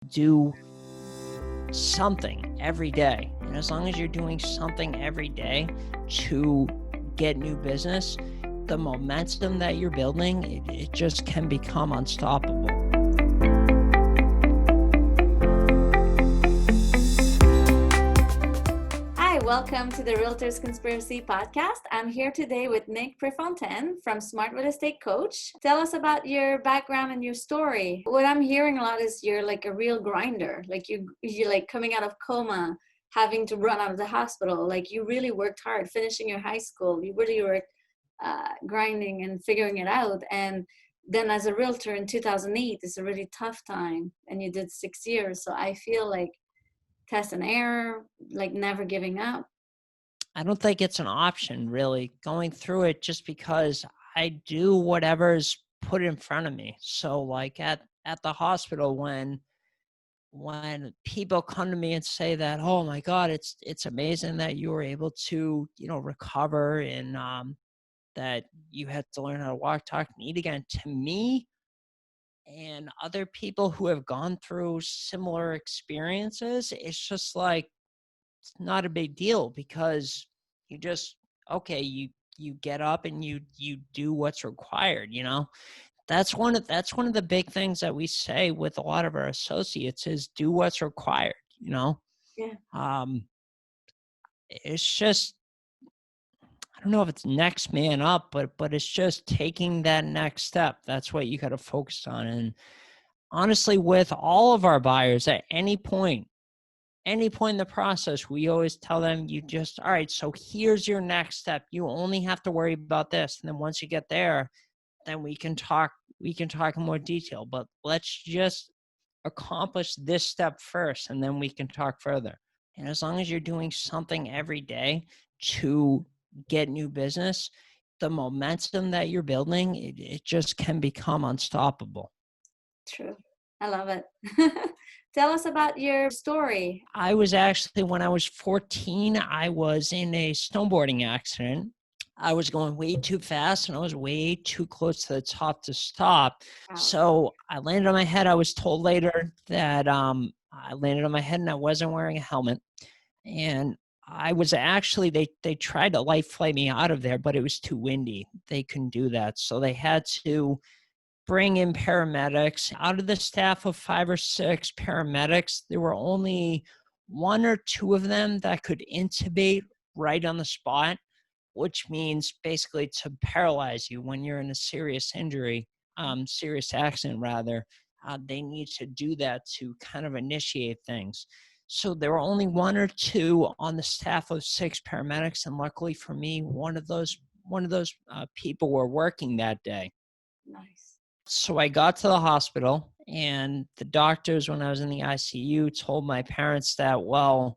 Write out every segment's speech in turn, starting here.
do something every day. And as long as you're doing something every day to get new business, the momentum that you're building, it just can become unstoppable. Hi, welcome to the Realtors Conspiracy Podcast. I'm here today with Nick Preforeclosure from Smart Real Estate Coach. Tell us about your background and your story. What I'm hearing a lot is you're like a real grinder. Like you're like coming out of coma, having to run out of the hospital. Like you really worked hard, finishing your high school. You really worked grinding and figuring it out. And then as a realtor in 2008, it's a really tough time. And you did 6 years. So I feel like test and error, like never giving up. I don't think it's an option, really, going through it, just because I do whatever's put in front of me. So like at the hospital, when people come to me and say that, oh my God, it's amazing that you were able to, recover, and that you had to learn how to walk, talk, and eat again. To me and other people who have gone through similar experiences, it's just like, it's not a big deal, because you just, okay, you get up and you do what's required. That's one of the big things that we say with a lot of our associates is do what's required. Yeah. It's just, I don't know if it's next man up, but it's just taking that next step. That's what you got to focus on. And honestly, with all of our buyers, at any point in the process, we always tell them, all right, so here's your next step. You only have to worry about this. And then once you get there, then we can talk in more detail, but let's just accomplish this step first, and then we can talk further. And as long as you're doing something every day to get new business, the momentum that you're building, it just can become unstoppable. True. I love it. Tell us about your story. I was actually, when I was 14, I was in a snowboarding accident. I was going way too fast and I was way too close to the top to stop. Wow. So I landed on my head. I was told later that I landed on my head and I wasn't wearing a helmet. And I was actually, they tried to life flight me out of there, but it was too windy. They couldn't do that. So they had to bring in paramedics. Out of the staff of 5 or 6 paramedics, there were only 1 or 2 of them that could intubate right on the spot, which means basically to paralyze you when you're in a serious injury, serious accident rather. They need to do that to kind of initiate things. So there were only 1 or 2 on the staff of 6 paramedics, and luckily for me, one of those people were working that day. Nice. So I got to the hospital, and the doctors, when I was in the ICU, told my parents that, well,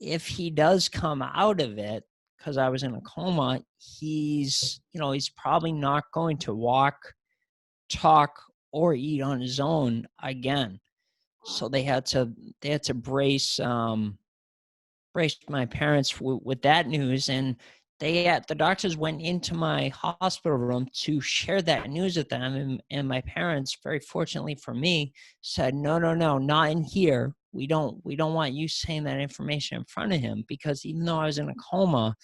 if he does come out of it, because I was in a coma, he's probably not going to walk, talk, or eat on his own again. So they had to brace my parents with that news. And the doctors went into my hospital room to share that news with them, and my parents, very fortunately for me, said, no, not in here. We don't want you saying that information in front of him, because even though I was in a coma,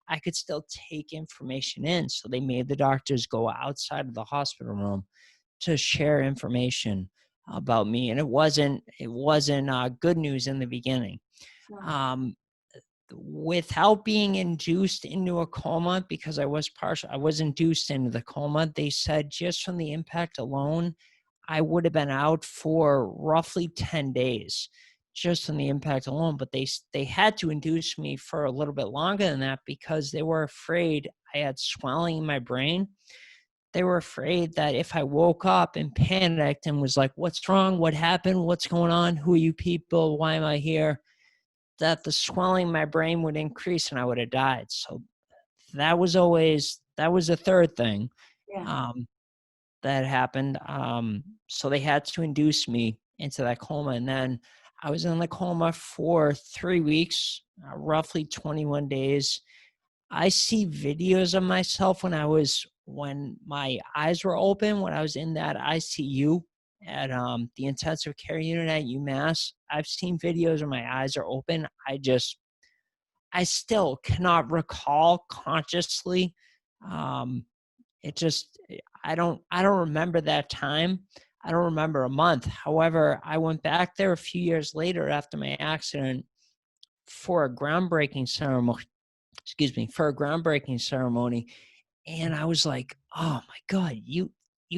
I could still take information in. So they made the doctors go outside of the hospital room to share information about me. And it wasn't good news in the beginning. Without being induced into a coma, because I was induced into the coma, they said just from the impact alone, I would have been out for roughly 10 days just from the impact alone. But they had to induce me for a little bit longer than that, because they were afraid I had swelling in my brain. They were afraid that if I woke up and panicked and was like, what's wrong? What happened? What's going on? Who are you people? Why am I here? That the swelling in my brain would increase and I would have died. So that was the third thing that happened. So they had to induce me into that coma. And then I was in the coma for 3 weeks, roughly 21 days. I see videos of myself when my eyes were open, when I was in that ICU, at the intensive care unit at UMass. I've seen videos where my eyes are open. I still cannot recall consciously. Um, it just I don't remember that time. I don't remember a month. However, I went back there a few years later after my accident for a groundbreaking ceremony. Excuse me, for a groundbreaking ceremony, and I was like, "Oh my god, you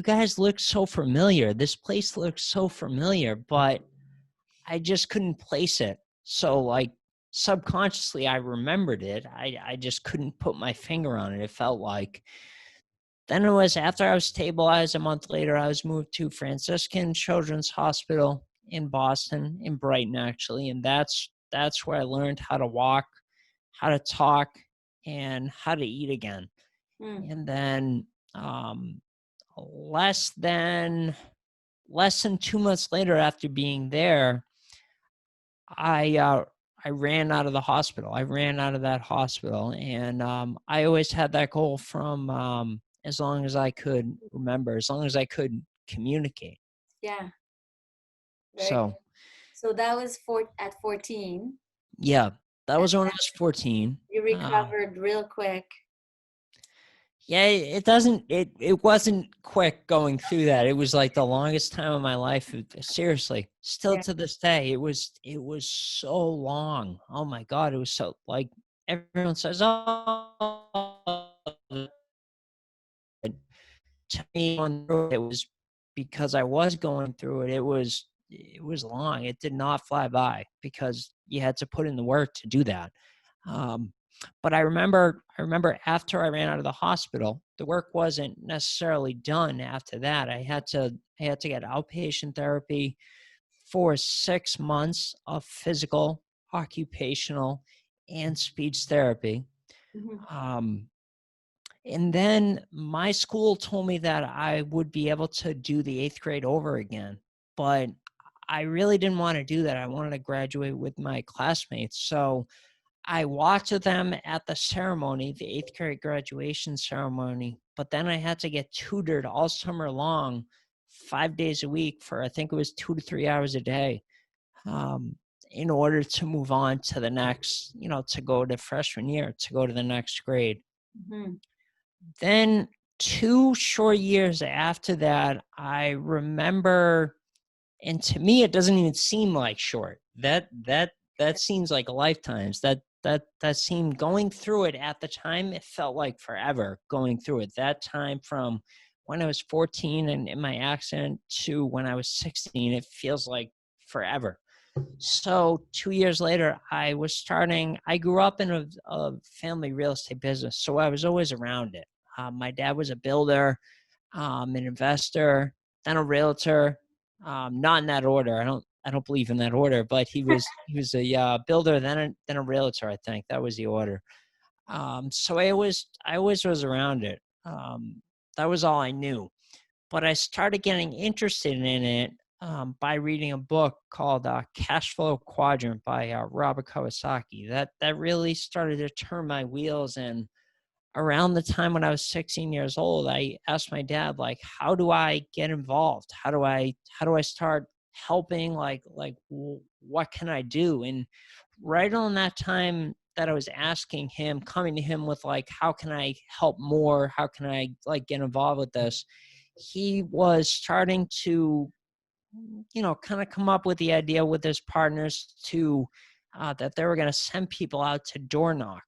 guys look so familiar. This place looks so familiar," but I just couldn't place it. So like subconsciously I remembered it. I just couldn't put my finger on it. It felt like. Then it was after I was stabilized a month later, I was moved to Franciscan Children's Hospital in Boston, in Brighton actually, and that's where I learned how to walk, how to talk, and how to eat again. Mm. And then um, less than 2 months later, after being there, I ran out of the hospital. I ran out of that hospital, and I always had that goal from as long as I could remember, as long as I could communicate. Yeah, very So good. So that was at 14. yeah, that And was when I was 14. you recovered real quick. Yeah, it doesn't. It wasn't quick going through that. It was like the longest time of my life. Seriously, still Yeah. to this day, it was so long. Oh my god, it was so like everyone says, oh, to me going through it was because I was going through it. It was long. It did not fly by because you had to put in the work to do that. Um, but I remember after I ran out of the hospital, the work wasn't necessarily done after that. I had to get outpatient therapy for 6 months of physical, occupational, and speech therapy. Mhm. Um, and then my school told me that I would be able to do the 8th grade over again. But I really didn't want to do that. I wanted to graduate with my classmates. So I watched them at the ceremony, the 8th grade graduation ceremony. But then I had to get tutored all summer long, 5 days a week for I think it was 2 to 3 hours a day, um, in order to move on to the next, to go to freshman year, to go to the next grade. Mhm. Then 2 short years after that, I remember, and to me, it doesn't even seem like short. That seems like lifetimes. That seemed going through it at the time, it felt like forever going through it. That time from when I was 14 and in my accident to when I was 16, it feels like forever. So 2 years later, I grew up in a family real estate business, so I was always around it. My dad was a builder, an investor, then a realtor. Not in that order. I don't believe in that order, but he was a builder, then a realtor. I think that was the order. So I always was around it. That was all I knew. But I started getting interested in it by reading a book called Cash Flow Quadrant by Robert Kiyosaki. That really started to turn my wheels. And around the time when I was 16 years old, I asked my dad, like, how do I get involved? How do I start helping? What can I do? And right on that time that I was asking him, coming to him with like, how can I help more? How can I like get involved with this? He was starting to, kind of come up with the idea with his partners to that they were going to send people out to door knock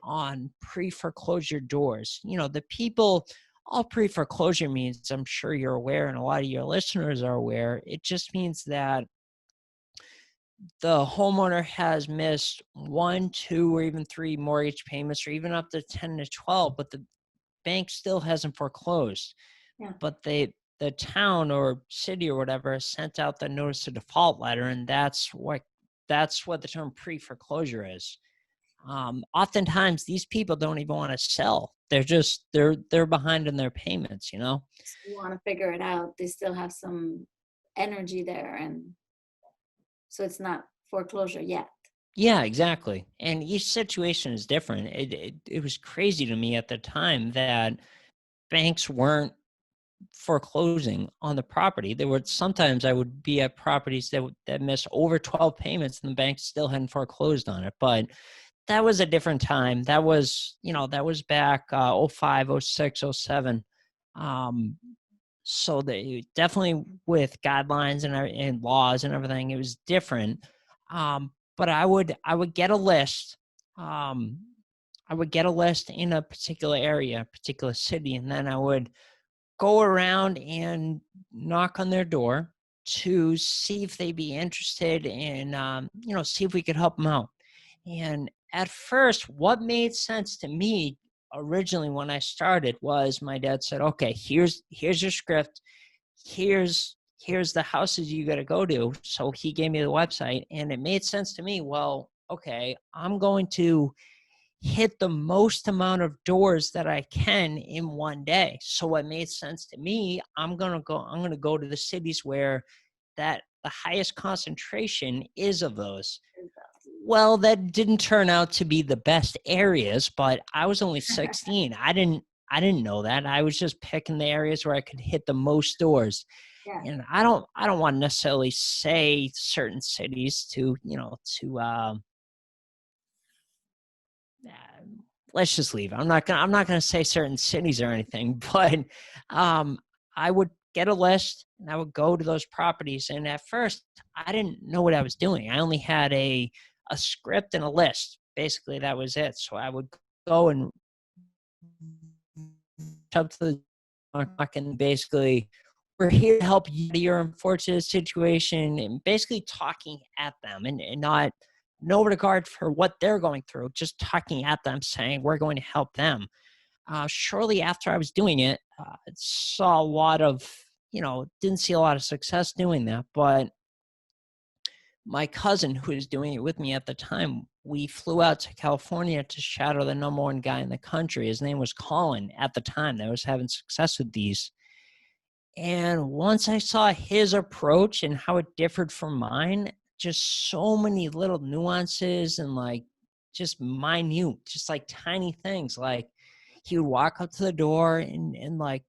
on pre-foreclosure doors. The people, all pre-foreclosure means, I'm sure you're aware, and a lot of your listeners are aware, it just means that the homeowner has missed 1, 2, or even 3 mortgage payments, or even up to 10 to 12, but the bank still hasn't foreclosed. Yeah. But the town or city or whatever sent out the notice of default letter, and that's what the term pre-foreclosure is. Oftentimes these people don't even want to sell. They're behind in their payments, You want to figure it out. They still have some energy there, and so it's not foreclosure yet. Yeah, exactly. And each situation is different. It was crazy to me at the time that banks weren't foreclosing on the property. There were sometimes I would be at properties that missed over 12 payments and the bank still hadn't foreclosed on it. But that was a different time. That was, that was back 05, 06, 07. So they definitely, with guidelines and laws and everything, it was different. But I would get a list. I would get a list in a particular area, particular city, and then I would go around and knock on their door to see if they'd be interested in, see if we could help them out. And at first, what made sense to me originally when I started was my dad said, okay, here's your script. Here's the houses you got to go to. So he gave me the website and it made sense to me. Well, okay, I'm going to hit the most amount of doors that I can in one day. So it made sense to me. I'm going to go to the cities where the highest concentration is of those. Well, that didn't turn out to be the best areas, but I was only 16. I didn't know that. I was just picking the areas where I could hit the most doors. Yeah. And I don't want to necessarily say certain cities to, let's just leave. I'm not gonna say certain cities or anything, but I would get a list and I would go to those properties. And at first, I didn't know what I was doing. I only had a script and a list. Basically, that was it. So I would go and up to the mark and basically, we're here to help you out of your unfortunate situation, and basically talking at them and not no regard for what they're going through, just talking at them, saying we're going to help them. Shortly after I was doing it, saw a lot of, didn't see a lot of success doing that. But my cousin, who was doing it with me at the time, we flew out to California to shadow the number one guy in the country. His name was Colin at the time that was having success with these. And once I saw his approach and how it differed from mine, just so many little nuances and just minute, just like tiny things. Like he would walk up to the door and like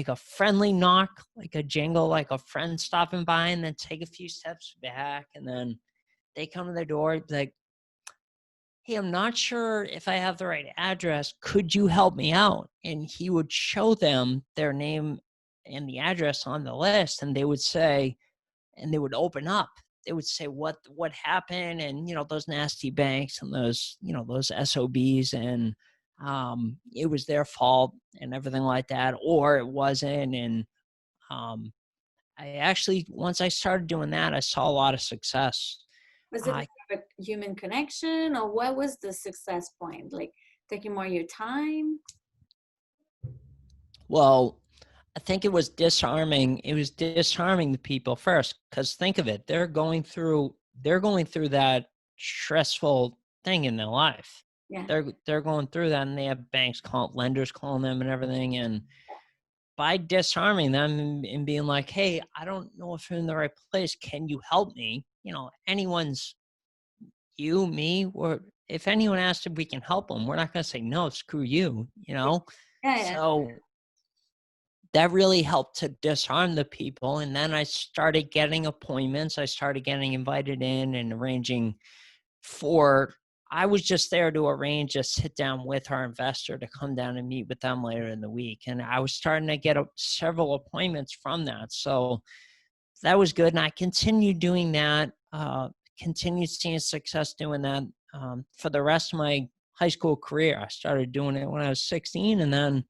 a friendly knock, like a jingle, like a friend stopping by, and then take a few steps back, and then they come to the door, like, hey, I'm not sure if I have the right address. Could you help me out? And he would show them their name and the address on the list, and they would say, and they would open up. They would say what happened, and those nasty banks and those those SOBs, and it was their fault and everything like that, or it wasn't. And I actually, once I started doing that, I saw a lot of success. Was it like a human connection, or what was the success point? Like taking more of your time? Well, I think it was disarming. It was disarming the people first, because think of it, they're going through that stressful thing in their life. Yeah. They're going through that, and they have lenders calling them and everything. And by disarming them and being like, hey, I don't know if you're in the right place. Can you help me? Anyone's, you, me, or if anyone asks if we can help them, we're not going to say, no, screw you, Yeah. So that really helped to disarm the people. And then I started getting appointments. I started getting invited in and arranging I was just there to arrange a sit down with our investor to come down and meet with them later in the week. And I was starting to get several appointments from that. So that was good. And I continued doing that, continued seeing success doing that for the rest of my high school career. I started doing it when I was 16. And then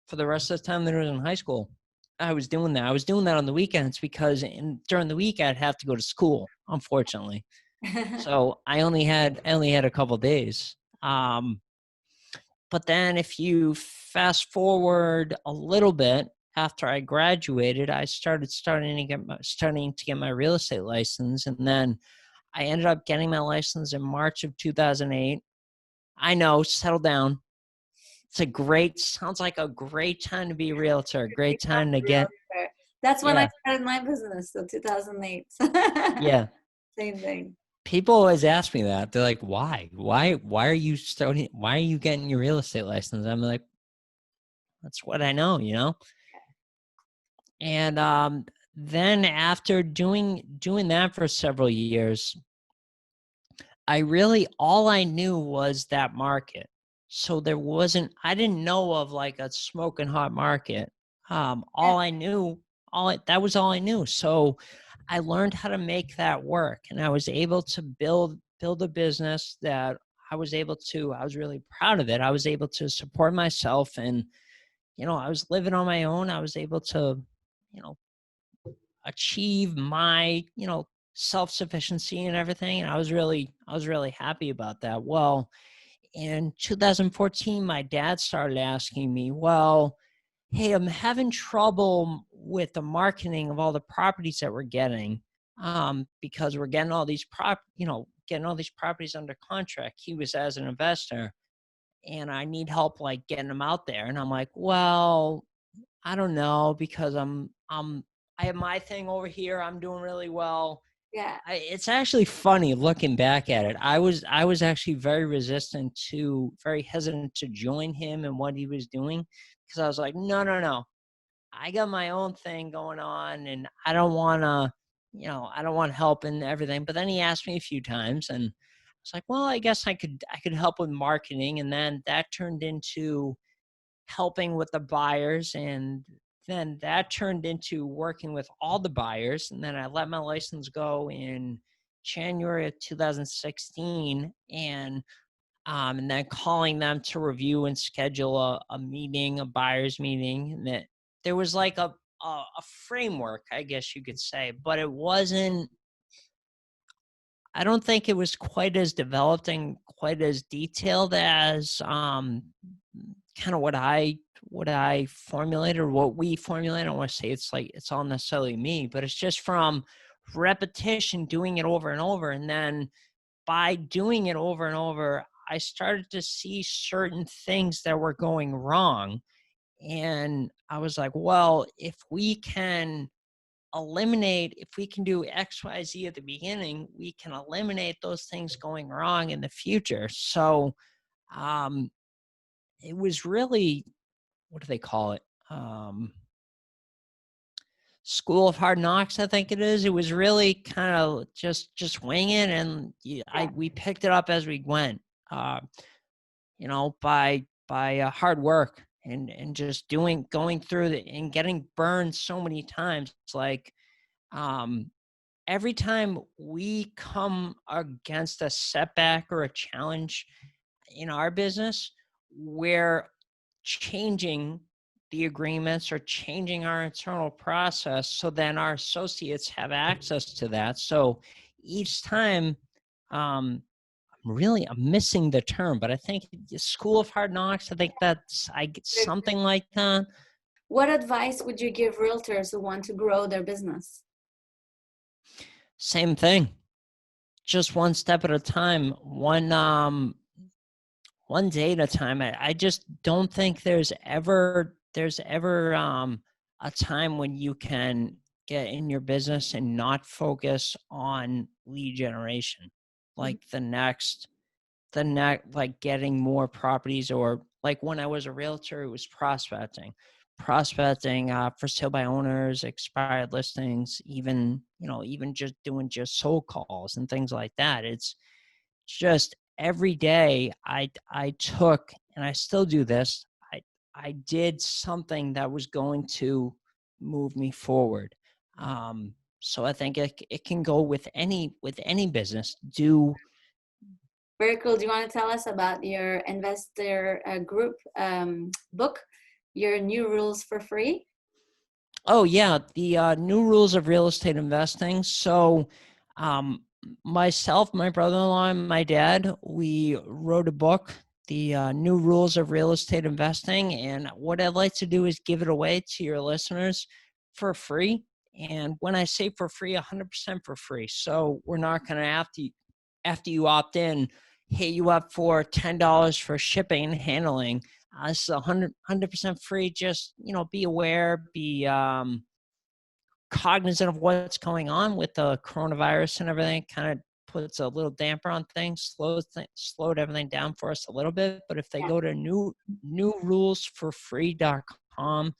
for the rest of the time that I was in high school, I was doing that. I was doing that on the weekends because during the week I'd have to go to school, unfortunately. So I only had a couple of days. But then if you fast forward a little bit, after I graduated, I starting to get my real estate license, and then I ended up getting my license in March of 2008. I know, settle down. Sounds like a great time to be a realtor. Great time to get. That's when I started my business, so 2008. Yeah. Same thing. People always ask me that. They're like, why are you getting your real estate license? I'm like, that's what I know, And then after doing that for several years, all I knew was that market. So I didn't know of like a smoking hot market. Yeah. All I knew, that was all I knew. So I learned how to make that work, and I was able to build a business that I was really proud of it. I was able to support myself, and, I was living on my own. I was able to, you know, achieve my, self-sufficiency and everything. And I was really happy about that. Well, in 2014, my dad started asking me, well, hey, I'm having trouble with the marketing of all the properties that we're getting, because we're getting all these getting all these properties under contract. He was as an investor, and I need help like getting them out there. And I'm like, well, I don't know, because I have my thing over here. I'm doing really well. Yeah. It's actually funny looking back at it. I was actually very hesitant to join him and what he was doing, because I was like, no, no, no. I got my own thing going on, and I don't want to, I don't want help and everything. But then he asked me a few times, and I was like, well, I guess I could help with marketing. And then that turned into helping with the buyers, and then that turned into working with all the buyers. And then I let my license go in January of 2016, and then calling them to review and schedule a meeting, a buyer's meeting. And that there was like a framework, I guess you could say, but it wasn't, I don't think it was quite as developed and quite as detailed as kind of what I formulated, or what we formulated. I don't want to say it's like it's all necessarily me, but it's just from repetition, doing it over and over. And then by doing it over and over, I started to see certain things that were going wrong. And I was like, well, if we can do XYZ at the beginning, we can eliminate those things going wrong in the future. So um, it was really, what do they call it? School of Hard Knocks, I think it is. It was really kind of just wing it, and Yeah. we picked it up as we went. Uh, by hard work, and just going through and getting burned so many times. It's like, um, every time we come against a setback or a challenge in our business, we're changing the agreements or changing our internal process, so then our associates have access to that. So each time, I'm missing the term, but I think School of Hard Knocks, I think I get something like that. What advice would you give realtors who want to grow their business? Same thing, just one step at a time, one day at a time. I just don't think there's ever a time when you can get in your business and not focus on lead generation, Mhm. like like getting more properties. Or like when I was a realtor, it was prospecting for sale by owners, expired listings, even just doing just sold calls and things like that. It's just every day I took, and I still do this, I did something that was going to move me forward. So I think it can go with any business. Very cool. Do you want to tell us about your investor group book, your new rules for free? Oh yeah, the new rules of real estate investing. So, myself, my brother-in-law, and my dad, we wrote a book, the new rules of real estate investing. And what I'd like to do is give it away to your listeners for free. And when I say for free, 100% for free. So we're not going to have to, after you opt in, hit you up for $10 for shipping and handling. This is 100% free. Just, be aware, be cognizant of what's going on with the coronavirus and everything. Kind of puts a little damper on things, slowed everything down for us a little bit. But if they Yeah. go to newrulesforfree.com,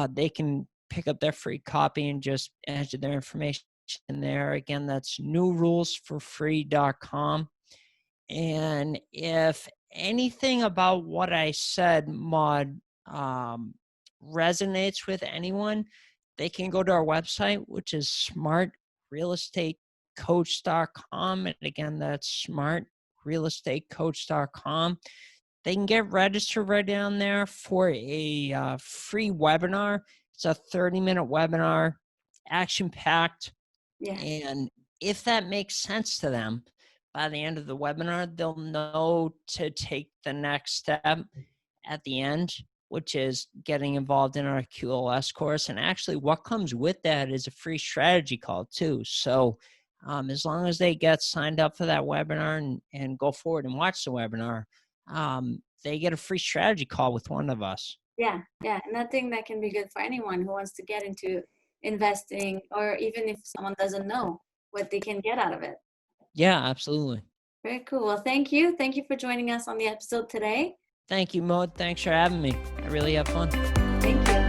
they can pick up their free copy and just enter their information in there. Again, that's newrulesforfree.com. And if anything about what I said, Maud, resonates with anyone, they can go to our website, which is smartrealestatecoach.com. And again, that's smartrealestatecoach.com. They can get registered right down there for a free webinar. It's a 30-minute webinar, action-packed. Yeah. And if that makes sense to them, by the end of the webinar, they'll know to take the next step at the end, which is getting involved in our QLS course. And actually what comes with that is a free strategy call too. So as long as they get signed up for that webinar and go forward and watch the webinar, they get a free strategy call with one of us. Yeah. And I think that can be good for anyone who wants to get into investing, or even if someone doesn't know what they can get out of it. Yeah, absolutely. Very cool. Well, thank you. Thank you for joining us on the episode today. Thank you, Maud. Thanks for having me. I really have fun. Thank you.